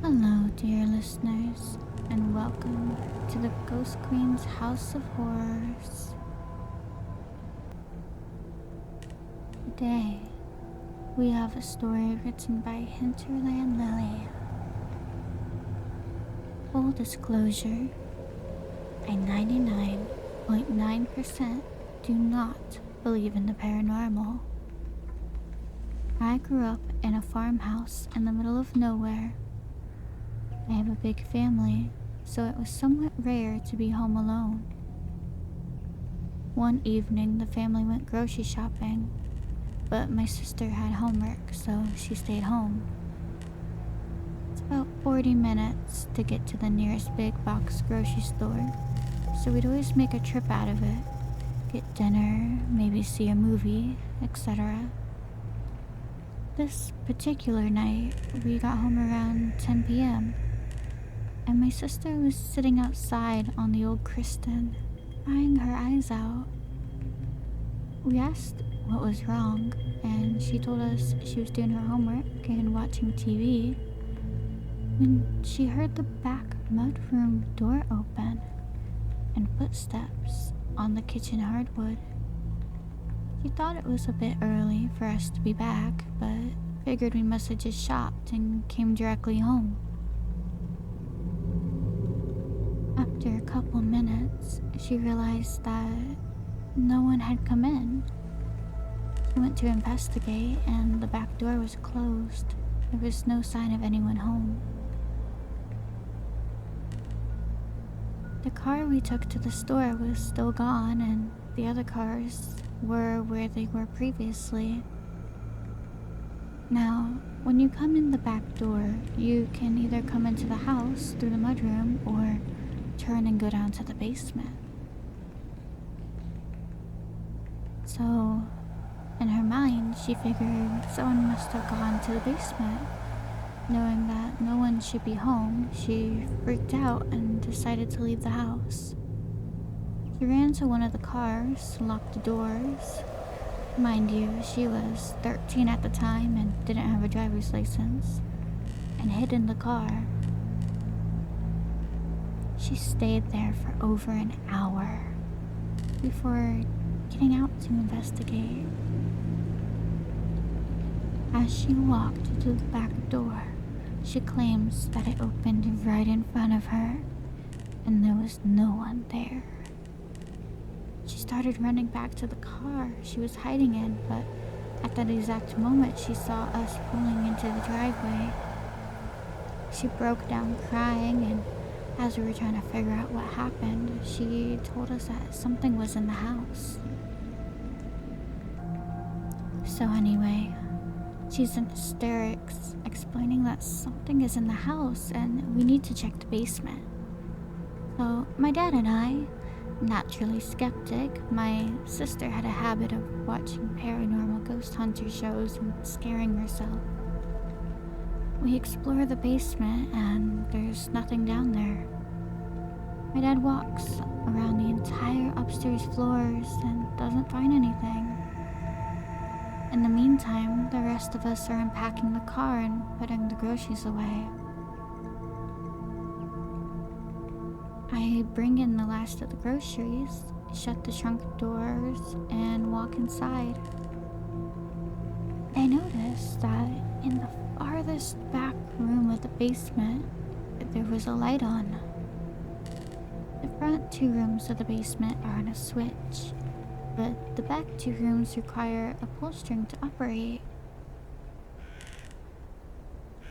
Hello, dear listeners, and welcome to the Ghost Queen's House of Horrors. Today, we have a story written by Hinterland Lily. Full disclosure, I 99.9% do not believe in the paranormal. I grew up in a farmhouse in the middle of nowhere. I have a big family, so it was somewhat rare to be home alone. One evening, the family went grocery shopping, but my sister had homework, so she stayed home. It's about 40 minutes to get to the nearest big box grocery store, so we'd always make a trip out of it. Get dinner, maybe see a movie, etc. This particular night, we got home around 10 p.m. and my sister was sitting outside on the old Kristen, crying her eyes out. We asked what was wrong, and she told us she was doing her homework and watching TV when she heard the back mudroom door open and footsteps on the kitchen hardwood. She thought it was a bit early for us to be back, but figured we must have just shopped and came directly home. After a couple minutes, she realized that no one had come in. She went to investigate, and the back door was closed. There was no sign of anyone home. The car we took to the store was still gone, and the other cars were where they were previously. Now, when you come in the back door, you can either come into the house through the mudroom or turn and go down to the basement. So, in her mind, she figured someone must have gone to the basement. Knowing that no one should be home, she freaked out and decided to leave the house. She ran to one of the cars, locked the doors. Mind you, she was 13 at the time and didn't have a driver's license, and hid in the car. She stayed there for over an hour before getting out to investigate. As she walked to the back door, she claims that it opened right in front of her, and there was no one there. She started running back to the car she was hiding in, but at that exact moment she saw us pulling into the driveway. She broke down crying, and as we were trying to figure out what happened, she told us that something was in the house. So anyway, she's in hysterics, explaining that something is in the house and we need to check the basement. So my dad and I, naturally skeptic, my sister had a habit of watching paranormal ghost hunter shows and scaring herself. We explore the basement and there's nothing down there. My dad walks around the entire upstairs floors and doesn't find anything. In the meantime, the rest of us are unpacking the car and putting the groceries away. I bring in the last of the groceries, shut the trunk doors, and walk inside. I noticed that in the farthest back room of the basement, there was a light on. The front two rooms of the basement are on a switch, but the back two rooms require a pull string to operate.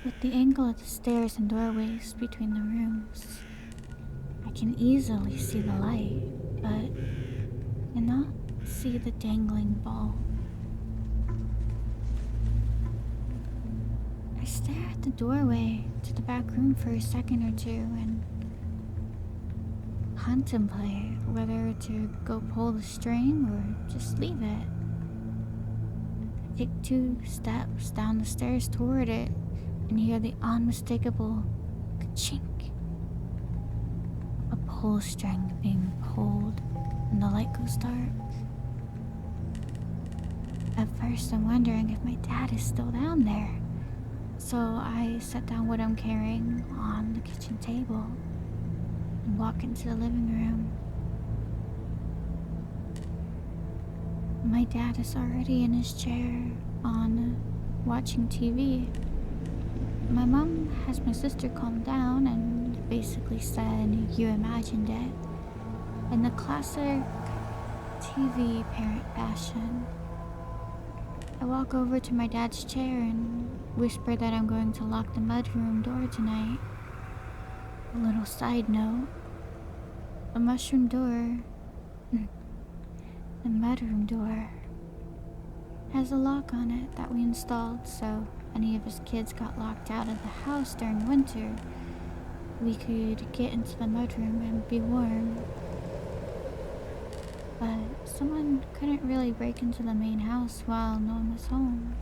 With the angle of the stairs and doorways between the rooms, I can easily see the light, but cannot see the dangling ball. I stare at the doorway to the back room for a second or two and contemplate whether to go pull the string or just leave it. I take 2 steps down the stairs toward it and hear the unmistakable ka-chink. A pull string being pulled and the light goes dark. At first I'm wondering if my dad is still down there, So I set down what I'm carrying on the kitchen table and walk into the living room. My dad is already in his chair on watching TV. My mom has my sister calm down and basically said, "You imagined it," in the classic TV parent fashion. I walk over to my dad's chair and whisper that I'm going to lock the mudroom door tonight. A little side note, the mushroom door, the mudroom door, has a lock on it that we installed so any of his kids got locked out of the house during winter, we could get into the mudroom and be warm. But someone couldn't really break into the main house while no one was home.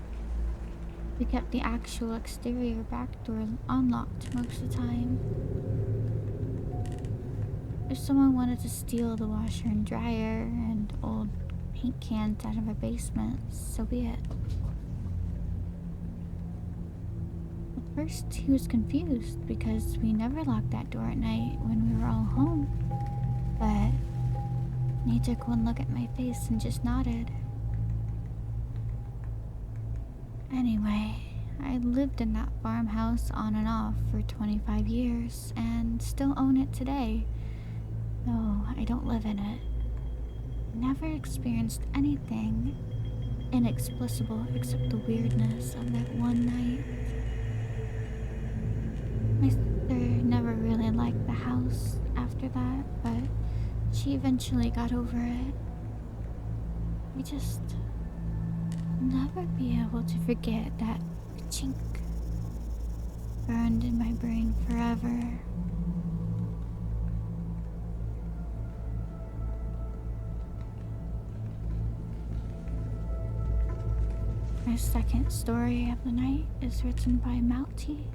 We kept the actual exterior back door unlocked most of the time. If someone wanted to steal the washer and dryer and old paint cans out of our basement, so be it. At first, he was confused because we never locked that door at night when we were all home. But he took one look at my face and just nodded. Anyway, I lived in that farmhouse on and off for 25 years and still own it today, though I don't live in it. Never experienced anything inexplicable except the weirdness of that one night. My sister never really liked the house after that, but she eventually got over it. I just never be able to forget that chink burned in my brain forever. My second story of the night is written by Mighty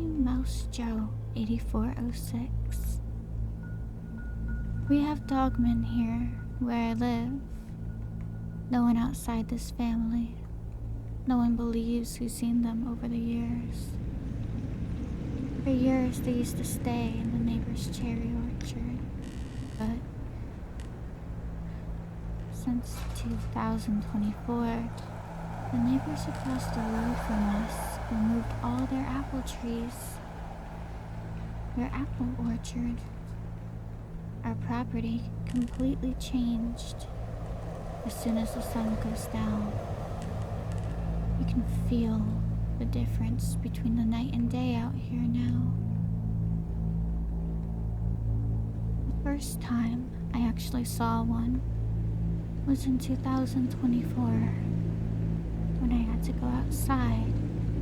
Mouse Joe 8406. We have dogmen here where I live. No one outside this family. No one believes who's seen them over the years. For years they used to stay in the neighbor's cherry orchard, but since 2024, the neighbors across the road from us removed all their apple trees. Their apple orchard. Our property completely changed as soon as the sun goes down. You can feel the difference between the night and day out here now. The first time I actually saw one was in 2024 when I had to go outside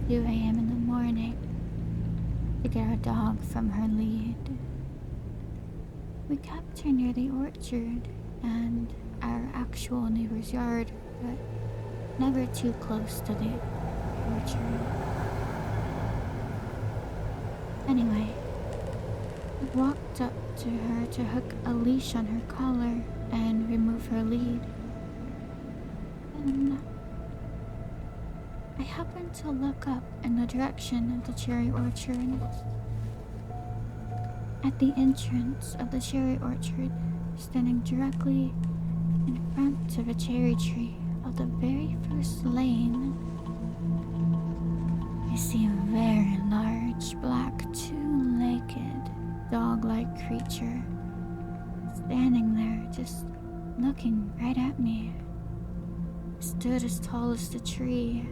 at 2 a.m. in the morning to get our dog from her lead. We kept her near the orchard and our actual neighbor's yard, but never too close to the orchard. Anyway, I walked up to her to hook a leash on her collar and remove her lead. And I happened to look up in the direction of the cherry orchard. At the entrance of the cherry orchard, standing directly in front of a cherry tree of the very first lane, I see a very large, black, two-legged, dog-like creature standing there, just looking right at me. It stood as tall as the tree.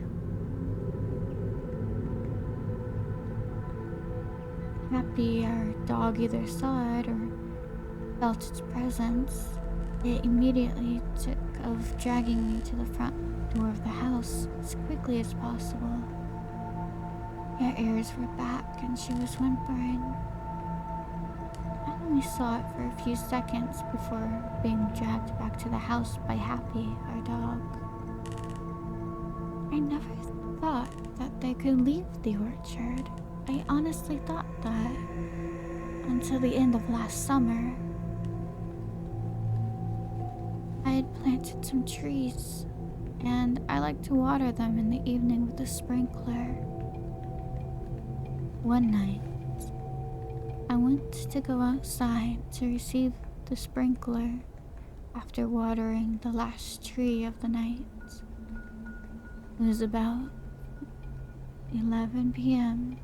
Happy our dog either saw it or felt its presence, it immediately took of dragging me to the front door of the house as quickly as possible. Her ears were back and she was whimpering. I only saw it for a few seconds before being dragged back to the house by Happy, our dog. I never thought that they could leave the orchard. I honestly thought that until the end of last summer. I had planted some trees, and I like to water them in the evening with a sprinkler. One night, I went to go outside to receive the sprinkler after watering the last tree of the night. It was about 11 p.m.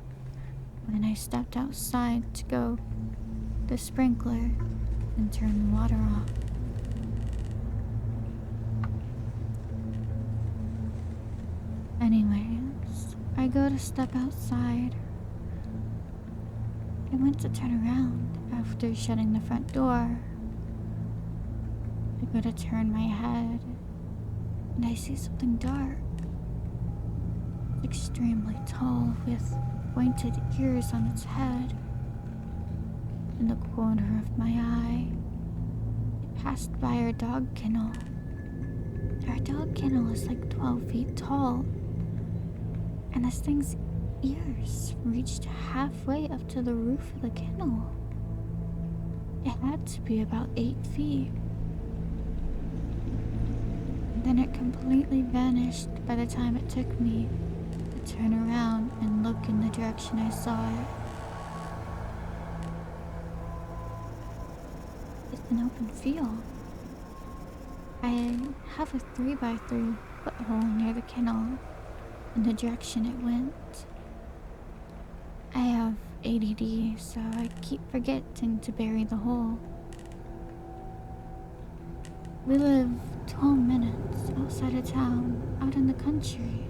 when I stepped outside to go the sprinkler and turn the water off. Anyways, I go to step outside. I went to turn around after shutting the front door. I go to turn my head and I see something dark. Extremely tall with pointed ears on its head. In the corner of my eye, it passed by our dog kennel. Our dog kennel is like 12 feet tall, and this thing's ears reached halfway up to the roof of the kennel. It had to be about 8 feet. Then it completely vanished by the time it took me to turn around and look in the direction I saw it. It's an open field. I have a 3x3 foothole near the kennel in the direction it went. I have ADD, so I keep forgetting to bury the hole. We live 12 minutes outside of town, out in the country.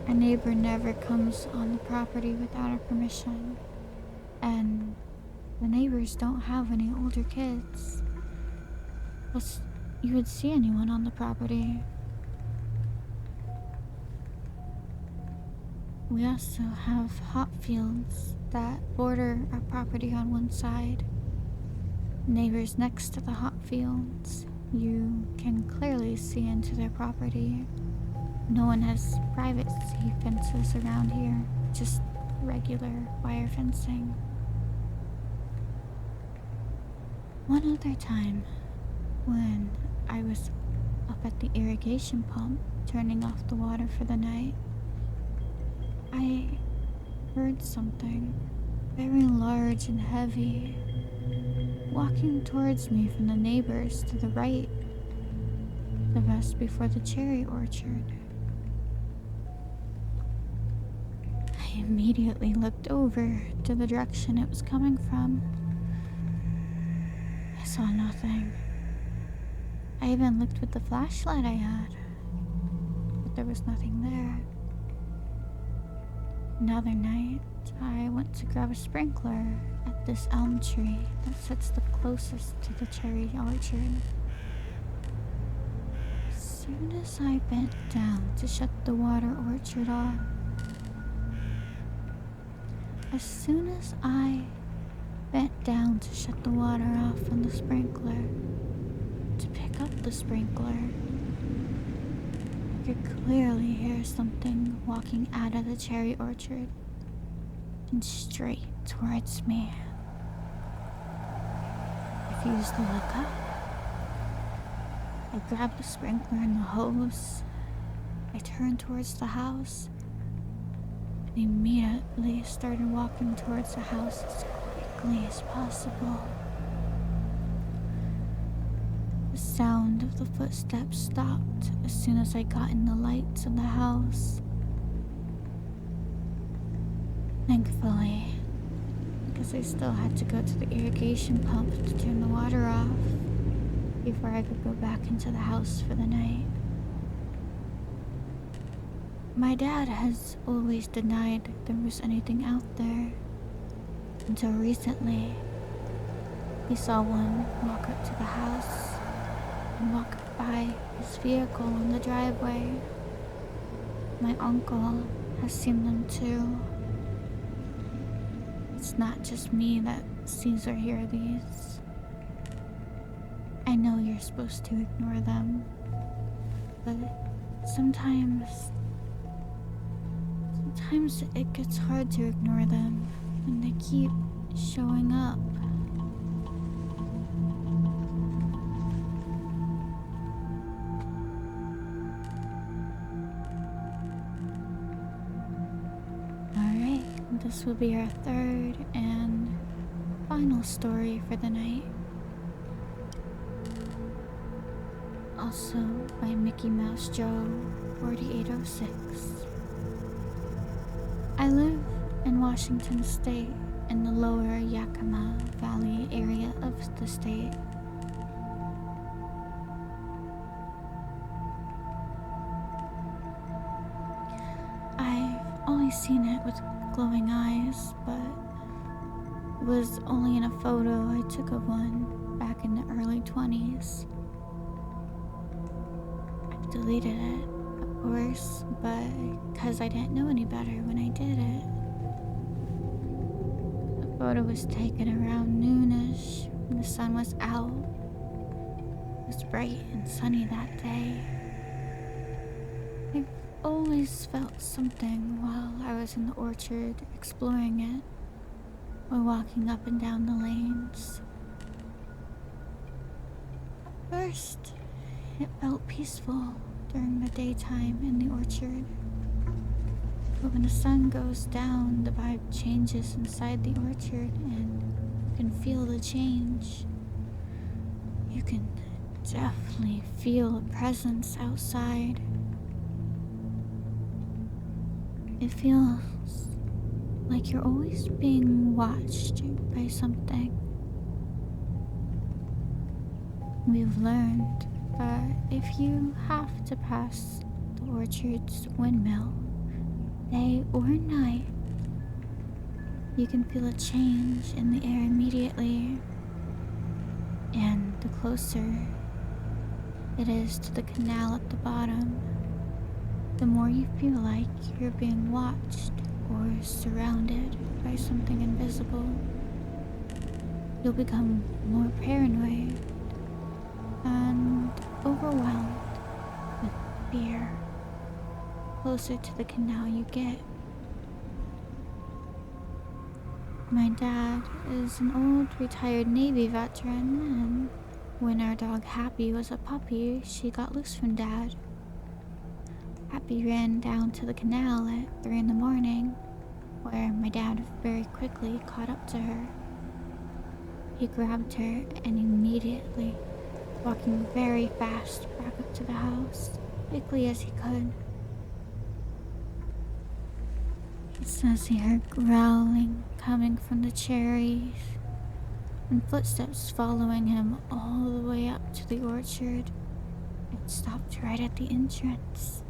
Our neighbor never comes on the property without our permission, and the neighbors don't have any older kids. Plus, you would see anyone on the property. We also have hop fields that border our property on one side. Neighbors next to the hop fields, you can clearly see into their property. No one has privacy fences around here, just regular wire fencing. One other time, when I was up at the irrigation pump turning off the water for the night, I heard something very large and heavy walking towards me from the neighbors to the right, just before the cherry orchard. I immediately looked over to the direction it was coming from. I saw nothing. I even looked with the flashlight I had, but there was nothing there. Another night, I went to grab a sprinkler at this elm tree that sits the closest to the cherry orchard. As soon as I bent down to shut the water orchard off, As soon as I bent down to shut the water off on the sprinkler, to pick up the sprinkler, I could clearly hear something walking out of the cherry orchard and straight towards me. I refused to look up. I grabbed the sprinkler and the hose. I turned towards the house and immediately started walking towards the house as quickly as possible. The sound of the footsteps stopped as soon as I got in the lights of the house. Thankfully, because I still had to go to the irrigation pump to turn the water off before I could go back into the house for the night. My dad has always denied there was anything out there until recently. He saw one walk up to the house and walk by his vehicle in the driveway. My uncle has seen them too. It's not just me that sees or hears these. I know you're supposed to ignore them, but sometimes it gets hard to ignore them when they keep showing up. Alright, this will be our third and final story for the night. Also by Mickey Mouse Joe 4806. I live in Washington State in the lower Yakima Valley area of the state. I've only seen it with glowing eyes, but it was only in a photo I took of one back in the early 20s. I've deleted it, of course, but because I didn't know any better when I did it. The photo was taken around noonish when the sun was out. It was bright and sunny that day. I've always felt something while I was in the orchard exploring it, or walking up and down the lanes. At first, it felt peaceful during the daytime in the orchard. But when the sun goes down, the vibe changes inside the orchard and you can feel the change. You can definitely feel a presence outside. It feels like you're always being watched by something. We've learned that if you have to pass the orchard's windmill, day or night, you can feel a change in the air immediately. And the closer it is to the canal at the bottom, the more you feel like you're being watched or surrounded by something invisible. You'll become more paranoid and overwhelmed with fear closer to the canal you get. My dad is an old retired Navy veteran, and when our dog Happy was a puppy, she got loose from Dad. Happy ran down to the canal at 3 in the morning, where my dad very quickly caught up to her. He grabbed her and immediately, walking very fast back up to the house, quickly as he could. He says he heard growling coming from the cherries and footsteps following him all the way up to the orchard. It stopped right at the entrance.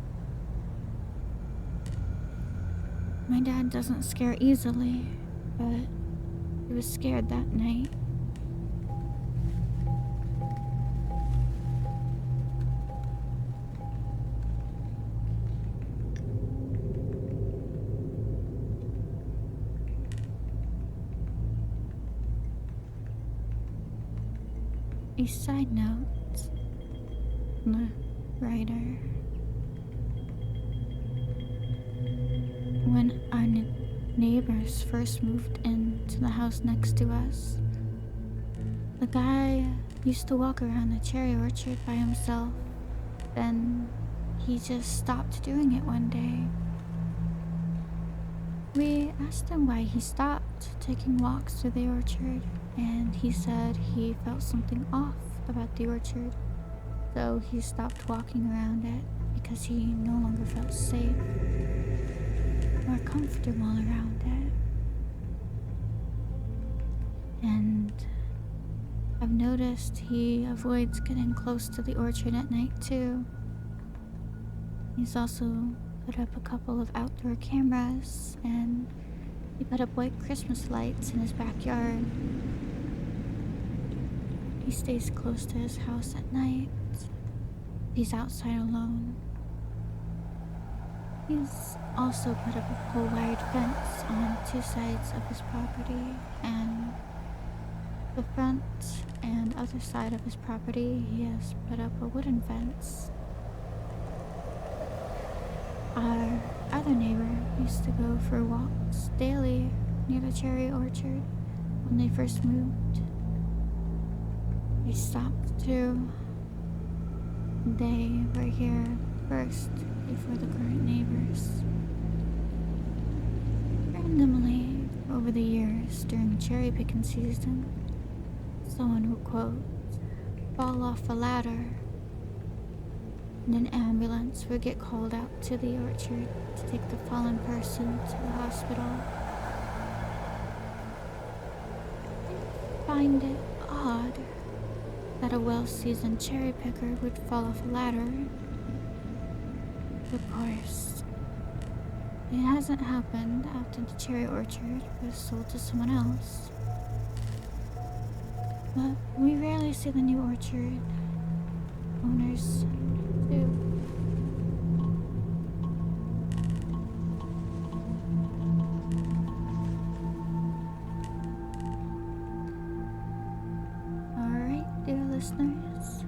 My dad doesn't scare easily, but he was scared that night. A side note, the writer. When our neighbors first moved into the house next to us, the guy used to walk around the cherry orchard by himself. Then he just stopped doing it one day. We asked him why he stopped taking walks through the orchard, and he said he felt something off about the orchard, so he stopped walking around it because he no longer felt safe or comfortable around it. And I've noticed he avoids getting close to the orchard at night too. He's also put up a couple of outdoor cameras, and he put up white Christmas lights in his backyard. He stays close to his house at night. He's outside alone. He's also put up a pole-wired fence on 2 sides of his property, and the front and other side of his property he has put up a wooden fence. Our other neighbor used to go for walks daily near the cherry orchard when they first moved. They stopped too. They were here first before the current neighbors. Randomly, the years during cherry picking season, someone would, quote, fall off a ladder, and an ambulance would get called out to the orchard to take the fallen person to the hospital. I find it odd that a well-seasoned cherry picker would fall off a ladder. Of course, it hasn't happened after the cherry orchard was sold to someone else. But we rarely see the new orchard owners do. Alright, dear listeners,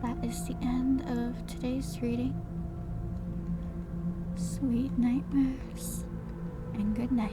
that is the end of today's reading. Sweet nightmares and good night.